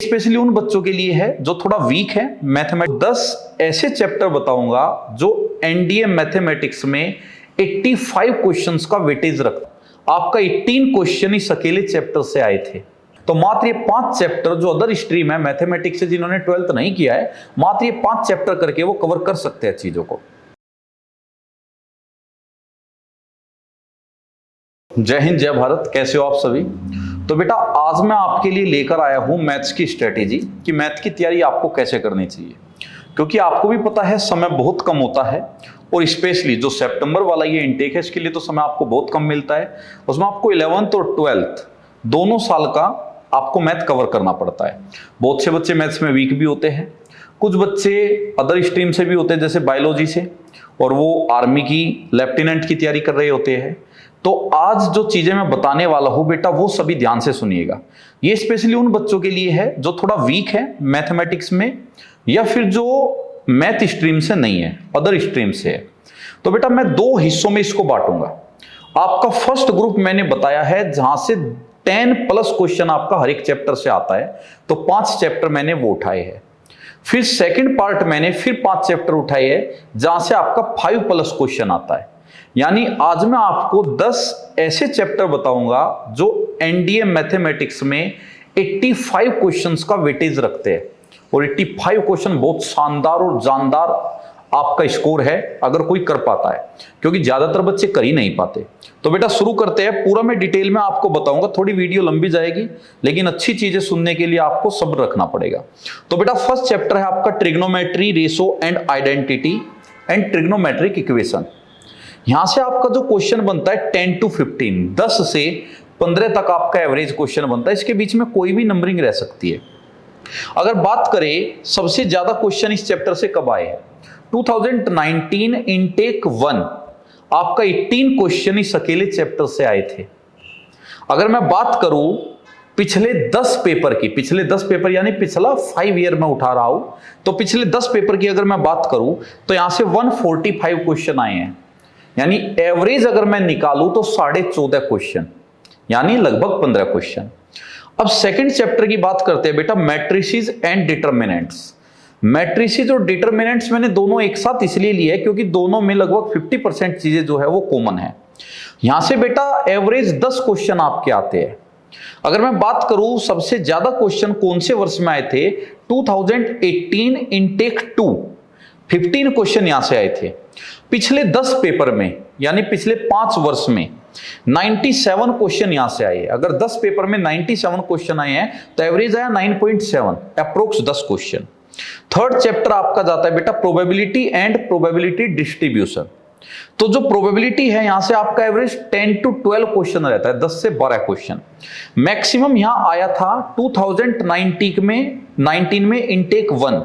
Specially उन बच्चों के लिए है जो थोड़ा वीक है मैथमेटिक्स। 10 ऐसे चैप्टर बताऊंगा जो एनडीए मैथमेटिक्स में 85 क्वेश्चंस का वेटेज रखता। आपका 18 क्वेश्चन इस अकेले चैप्टर से आए थे। तो मात्र ये 5 चैप्टर जो अदर स्ट्रीम है मैथमेटिक्स से जिन्होंने 12th नहीं किया है, मात्र ये 5 चैप्टर करके वो कवर कर सकते हैं चीजों को। जय हिंद जय भारत, कैसे हो आप सभी। तो बेटा आज मैं आपके लिए लेकर आया हूं मैथ्स की स्ट्रेटेजी कि मैथ की तैयारी आपको कैसे करनी चाहिए, क्योंकि आपको भी पता है समय बहुत कम होता है और स्पेशली जो सितंबर वाला ये इनटेक है इसके लिए तो समय आपको बहुत कम मिलता है। उसमें आपको 11th और 12th दोनों साल का आपको मैथ कवर करना पड़ता है। बहुत से बच्चे मैथ्स में वीक भी होते हैं, कुछ बच्चे अदर स्ट्रीम से भी होते हैं जैसे बायोलॉजी से, और वो आर्मी की लेफ्टिनेंट की तैयारी कर रहे होते हैं। तो आज जो चीजें मैं बताने वाला हूं बेटा वो सभी ध्यान से सुनिएगा। ये स्पेशली उन बच्चों के लिए है जो थोड़ा वीक है मैथमेटिक्स में या फिर जो मैथ स्ट्रीम से नहीं है, अदर स्ट्रीम से है। तो बेटा मैं 2 हिस्सों में इसको बांटूंगा। आपका फर्स्ट ग्रुप मैंने बताया है जहां से 10+ क्वेश्चन आपका हर एक चैप्टर से आता है, तो 5 चैप्टर मैंने वो उठाए हैं। फिर सेकंड पार्ट मैंने फिर 5 चैप्टर उठाए हैं जहां से आपका 5+ क्वेश्चन आता है। यानी आज मैं आपको 10 ऐसे चैप्टर बताऊंगा जो एनडीए मैथमेटिक्स में 85 क्वेश्चंस का वेटेज रखते हैं, और 85 क्वेश्चन बहुत शानदार और जानदार आपका स्कोर है अगर कोई कर पाता है, क्योंकि ज्यादातर बच्चे कर ही नहीं पाते। तो बेटा शुरू करते हैं। पूरा मैं डिटेल में आपको बताऊंगा, थोड़ी वीडियो लंबी जाएगी लेकिन अच्छी चीजें सुनने के लिए आपको सब्र रखना पड़ेगा। तो बेटा फर्स्ट चैप्टर है आपका trigonometry, ratio and identity and trigonometric equation. यहां से आपका जो क्वेश्चन बनता है 10 to 15, 10 से 15 तक आपका एवरेज क्वेश्चन बनता है। इसके बीच में कोई भी नंबरिंग रह सकती है। अगर बात करें सबसे ज्यादा क्वेश्चन इस चैप्टर से कब आए हैं, 2019 इनटेक 1 आपका 18 क्वेश्चन इस अकेले चैप्टर से आए थे। अगर मैं बात करूं पिछले 10 पेपर की, पिछले 10 पेपर यानी पिछला 5 ईयर में उठा रहा हूं, तो पिछले 10 पेपर की अगर मैं बात करूं तो यहां से 145 क्वेश्चन आए हैं। यानी एवरेज अगर मैं निकालूं तो 14.5 क्वेश्चन, यानी लगभग 15 क्वेश्चन। अब सेकंड चैप्टर की बात करते हैं बेटा, मैट्रिसेस एंड डिटरमिनेंट्स। मैट्रिसेस और डिटरमिनेंट्स मैंने दोनों एक साथ इसलिए लिए है क्योंकि दोनों में लगभग 50% चीजें जो है वो कॉमन है। यहां से बेटा एवरेज 10 क्वेश्चन आपके आते हैं। अगर मैं बात करूं सबसे ज्यादा क्वेश्चन कौन से वर्ष में आए थे, 2018 इनटेक 2 15 क्वेश्चन यहां से आए थे। पिछले 10 पेपर में यानी पिछले 5 वर्ष में 97 क्वेश्चन यहां से आए हैं। अगर 10 पेपर में 97 क्वेश्चन आए हैं तो एवरेज आया 9.7, अप्रोक्स 10 क्वेश्चन। थर्ड चैप्टर आपका जाता है बेटा प्रोबेबिलिटी एंड प्रोबेबिलिटी डिस्ट्रीब्यूशन। तो जो प्रोबेबिलिटी है यहां से आपका एवरेज 10 to 12 क्वेश्चन रहता है, 10 से 12 क्वेश्चन। मैक्सिमम यहां आया था 2019 में इनटेक 1,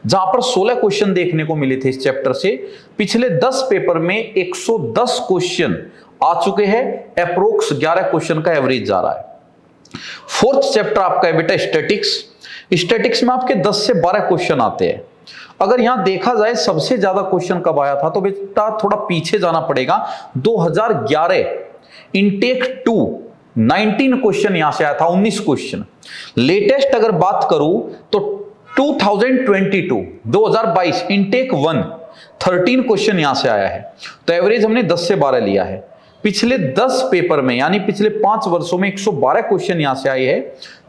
जहां पर 16 क्वेश्चन देखने को मिले थे इस चैप्टर से। पिछले 10 पेपर में 110 क्वेश्चन आ चुके हैं, अप्रोक्स 11 क्वेश्चन का एवरेज जा रहा है। फोर्थ चैप्टर आपका है बेटा स्टैटिक्स। स्टैटिक्स में आपके 10 से 12 क्वेश्चन आते हैं। अगर यहां देखा जाए सबसे ज्यादा क्वेश्चन कब आया था, तो बेटा थोड़ा पीछे जाना पड़ेगा, 2011 इनटेक 2 19 क्वेश्चन यहां से आया था, 19 क्वेश्चन। लेटेस्ट अगर बात करूं तो 2022 इनटेक 1 13 क्वेश्चन यहां से आया है, तो एवरेज हमने 10 से 12 लिया है। पिछले 10 पेपर में यानी पिछले 5 वर्षों में 112 क्वेश्चन यहां से आए हैं,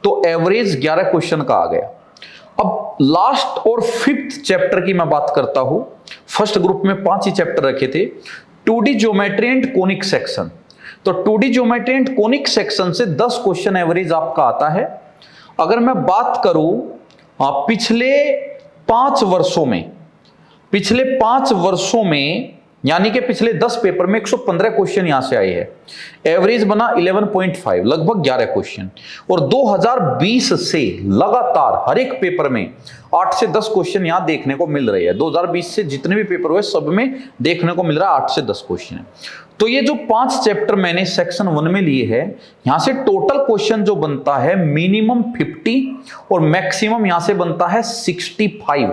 तो एवरेज 11 क्वेश्चन का आ गया। अब लास्ट और 5th चैप्टर की मैं बात करता हूं। फर्स्ट ग्रुप में 5 ही चैप्टर रखे थे, 2D geometry and conic section. तो 2D geometry and conic section से 10 क्वेश्चन एवरेज आपका आता है। अगर मैं बात करूं पिछले 5 वर्षों में यानी कि पिछले 10 पेपर में 115 क्वेश्चन यहां से आए हैं, एवरेज बना 11.5, लगभग 11 क्वेश्चन। और 2020 से लगातार हर एक पेपर में 8 से 10 क्वेश्चन यहां देखने को मिल रहे हैं। 2020 से जितने भी पेपर हुए सब में देखने को मिल रहा है 8 से 10 क्वेश्चन है। तो ये जो 5 चैप्टर मैंने सेक्शन 1 में लिए है, यहां से टोटल क्वेश्चन जो बनता है मिनिमम 50 और मैक्सिमम यहां से बनता है 65।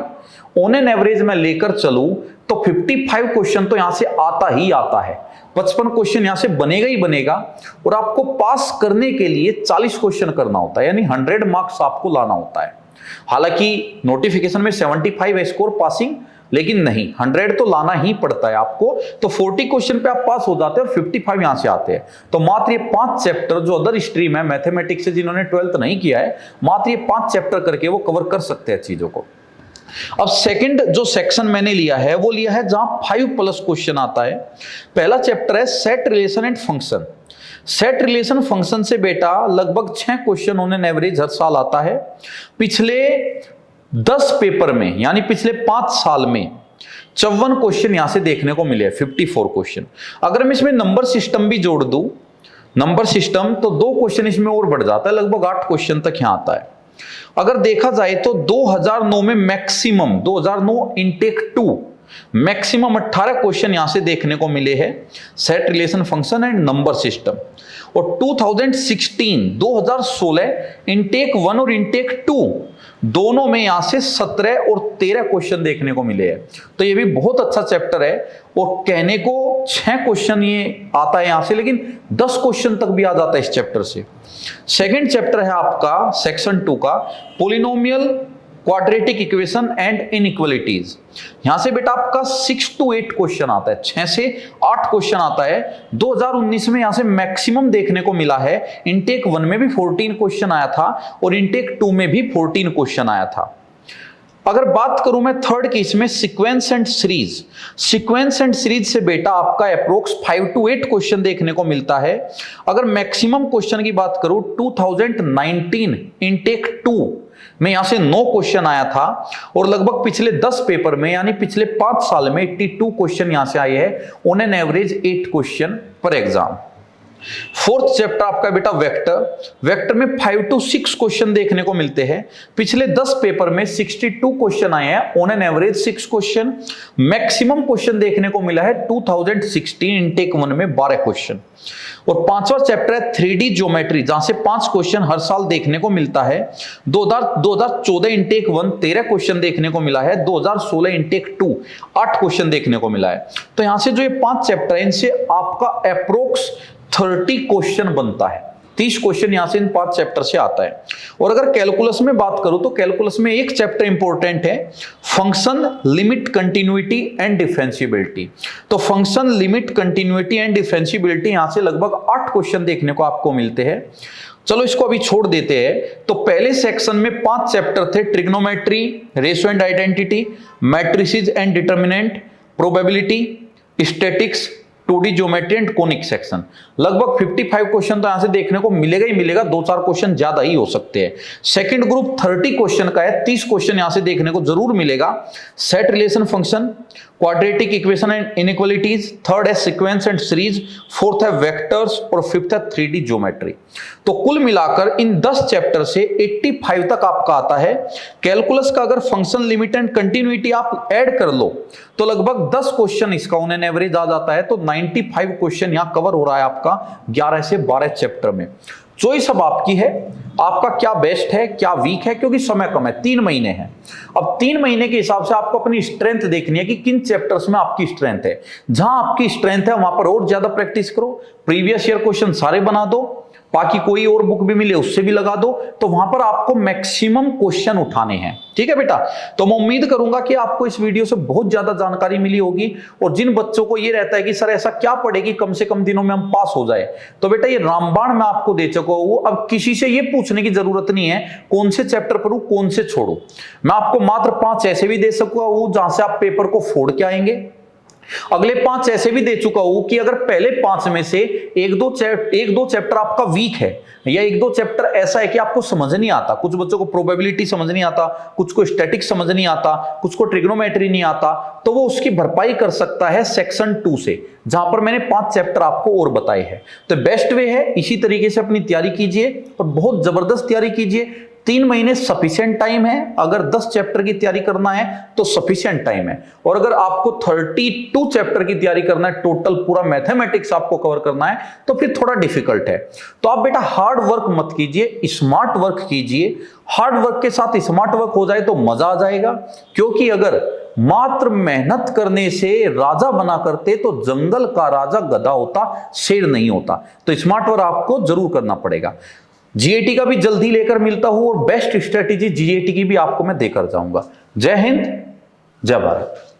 ऑन एन एवरेज मैं लेकर चलूं तो 55 क्वेश्चन तो यहां से आता ही आता है, 55 क्वेश्चन यहां से बनेगा ही बनेगा। और आपको पास करने के लिए 40 क्वेश्चन करना होता है, यानी 100 मार्क्स आपको लाना होता है। हालांकि नोटिफिकेशन में 75 है स्कोर पासिंग, लेकिन नहीं, 100 तो लाना ही पड़ता है आपको। तो 40 क्वेश्चन पे आप पास हो जाते हैं और 55 यहां से आते हैं। तो मात्र ये 5 चैप्टर जो अदर स्ट्रीम है मैथमेटिक्स से, जिन्होंने 12th नहीं किया है, मात्र ये 5 चैप्टर करके वो कवर कर सकते हैं चीजों को। अब सेकंड जो सेक्शन मैंने लिया है वो लिया है जहां 5+ क्वेश्चन आता है। पहला चैप्टर है set relation and function. Set relation function से बेटा लगभग 6 क्वेश्चन ऑन एन एवरेज हर साल आता है। पिछले 10 पेपर में, यानी पिछले 5 साल में 54 क्वेश्चन यहां से देखने को मिले, 54 क्वेश्चन। अगर मैं इसमें नंबर सिस्टम भी जोड़ दूं, नंबर सिस्टम, तो 2 क्वेश्चन इसमें और बढ़ जाता है, लगभग 8 क्वेश्चन तक यहां आता है। अगर देखा जाए तो 2009 में मैक्सिमम, 2009 इनटेक 2 मैक्सिमम 18 क्वेश्चन यहां से देखने को मिले हैं set relation function and number system. और 2016 इनटेक 1 और इनटेक 2 दोनों में यहां से 17 और 13 क्वेश्चन देखने को मिले हैं। तो ये भी बहुत अच्छा चैप्टर है। और कहने को 6 क्वेश्चन ये आता है यहां से, लेकिन 10 क्वेश्चन तक भी आ जाता है इस चैप्टर से। सेकंड चैप्टर है आपका सेक्शन 2 का polynomial, quadratic equation and inequalities. यहां से बेटा आपका 6 to 8 क्वेश्चन आता है, 6 से 8 क्वेश्चन आता है। 2019 में यहां से मैक्सिमम देखने को मिला है। इनटेक 1 में भी 14 क्वेश्चन आया था और इनटेक 2 में भी 14 क्वेश्चन आया था। अगर बात करूं मैं थर्ड की, इसमें sequence and series. Sequence and series से बेटा आपका अप्रोक्स 5 to 8 क्वेश्चन देखने को मिलता है। अगर मैक्सिमम क्वेश्चन की बात करूं 2019 इनटेक 2 में यहां से 9 क्वेश्चन आया था और लगभग पिछले 10 पेपर में, यानी पिछले 5 साल में 82 क्वेश्चन यहां से आए हैं, ऑन एन एवरेज 8 क्वेश्चन पर एग्जाम। फोर्थ चैप्टर आपका बेटा वेक्टर। वेक्टर में 5 to 6 क्वेश्चन देखने को मिलते हैं। पिछले 10 पेपर में 62 क्वेश्चन आए हैं, on an average 6 question. Maximum question देखने को मिला है 2016 इनटेक 1 में 12 क्वेश्चन। और 5वां चैप्टर है 3D ज्योमेट्री, जहां से 5 क्वेश्चन हर साल देखने को मिलता है। 2014 इनटेक 1 13 क्वेश्चन देखने को मिला है। 2016 इनटेक 2 8 क्वेश्चन देखने को मिला है। तो यहां से जो ये 5 चैप्टर है, इनसे आपका अप्रोक्स 30 क्वेश्चन बनता है। 30 क्वेश्चन यहां से इन 5 चैप्टर से आता है। और अगर कैलकुलस में बात करूं तो कैलकुलस में एक चैप्टर इंपॉर्टेंट है, function, limit, continuity and differentiability. तो function, limit, continuity and differentiability यहां से लगभग 8 क्वेश्चन देखने को आपको मिलते हैं। चलो इसको अभी छोड़ देते हैं। तो पहले सेक्शन में 5 चैप्टर थे, trigonometry, ratio and identity, matrices and determinant, probability, statics, 2D geometry and conic section. लगभग 55 क्वेश्चन तो यहां से देखने को मिलेगा ही मिलेगा, 2-4 क्वेश्चन ज्यादा ही हो सकते हैं। सेकंड ग्रुप 30 क्वेश्चन का है, 30 क्वेश्चन यहां से देखने को जरूर मिलेगा। Set relation function, quadratic equation and inequalities, third है सीक्वेंस एंड सीरीज, फोर्थ है वेक्टर्स और फिफ्थ है 3D ज्योमेट्री। तो कुल मिलाकर इन 10 चैप्टर से 85 तक आपका आता है। कैलकुलस का अगर फंक्शन, लिमिट एंड कंटिन्यूटी आप ऐड कर लो तो लगभग 10 क्वेश्चन इसका ऑन एन एवरेज आ जाता है। तो 95 क्वेश्चन यहां कवर हो रहा है आपका 11 से 12 चैप्टर में। चॉइस अब आपकी है, आपका क्या बेस्ट है, क्या वीक है, क्योंकि समय कम है, 3 महीने हैं। अब 3 महीने के हिसाब से आपको अपनी स्ट्रेंथ देखनी है कि किन चैप्टर्स में आपकी स्ट्रेंथ है। जहां आपकी स्ट्रेंथ है वहां पर और ज्यादा प्रैक्टिस करो, प्रीवियस ईयर क्वेश्चन सारे बना दो, बाकी कोई और बुक भी मिले उससे भी लगा दो। तो वहां पर आपको मैक्सिमम क्वेश्चन उठाने हैं, ठीक है बेटा। तो मैं उम्मीद करूंगा कि आपको इस वीडियो से बहुत ज्यादा जानकारी मिली होगी। और जिन बच्चों को ये रहता है कि सर ऐसा क्या पढ़े कि कम से कम दिनों में हम पास हो जाए, तो बेटा ये रामबाण मैं आपको दे चुका हूं। अब किसी से ये पूछने की जरूरत नहीं है कौन से चैप्टर पढ़ूं, कौन से छोड़ू। मैं आपको मात्र 5 ऐसे भी दे सकूंगा हूं जहां से आप पेपर को फोड़ के आएंगे। अगले 5 ऐसे भी दे चुका हूं कि अगर पहले 5 में से एक दो चैप्टर आपका वीक है, या 1-2 चैप्टर ऐसा है कि आपको समझ नहीं आता, कुछ बच्चों को प्रोबेबिलिटी समझ नहीं आता, कुछ को स्टैटिक्स समझ नहीं आता, कुछ को ट्रिग्नोमेट्री नहीं आता, तो वो उसकी भरपाई कर सकता है सेक्शन 2 से, जहां पर मैंने 5 चैप्टर आपको और बताए हैं। तो बेस्ट वे है, इसी तरीके से अपनी तैयारी कीजिए और बहुत जबरदस्त तैयारी कीजिए। 3 महीने सफिशिएंट टाइम है, अगर 10 चैप्टर की तैयारी करना है तो सफिशिएंट टाइम है, और अगर आपको 32 चैप्टर की तैयारी करना है, टोटल पूरा मैथमेटिक्स आपको कवर करना है, तो फिर थोड़ा डिफिकल्ट है। तो आप बेटा हार्ड वर्क मत कीजिए, स्मार्ट वर्क कीजिए। हार्ड वर्क के साथ स्मार्ट वर्क हो जाए तो मजा आ जाएगा, क्योंकि अगर मात्र मेहनत करने से राजा बना करते तो जंगल का राजा गधा होता, शेर नहीं होता। तो स्मार्ट वर्क आपको जरूर करना पड़ेगा। जीएटी का भी जल्दी लेकर मिलता हूं, और बेस्ट स्ट्रेटेजी जीएटी की भी आपको मैं देकर जाऊंगा। जय हिंद, जय भारत।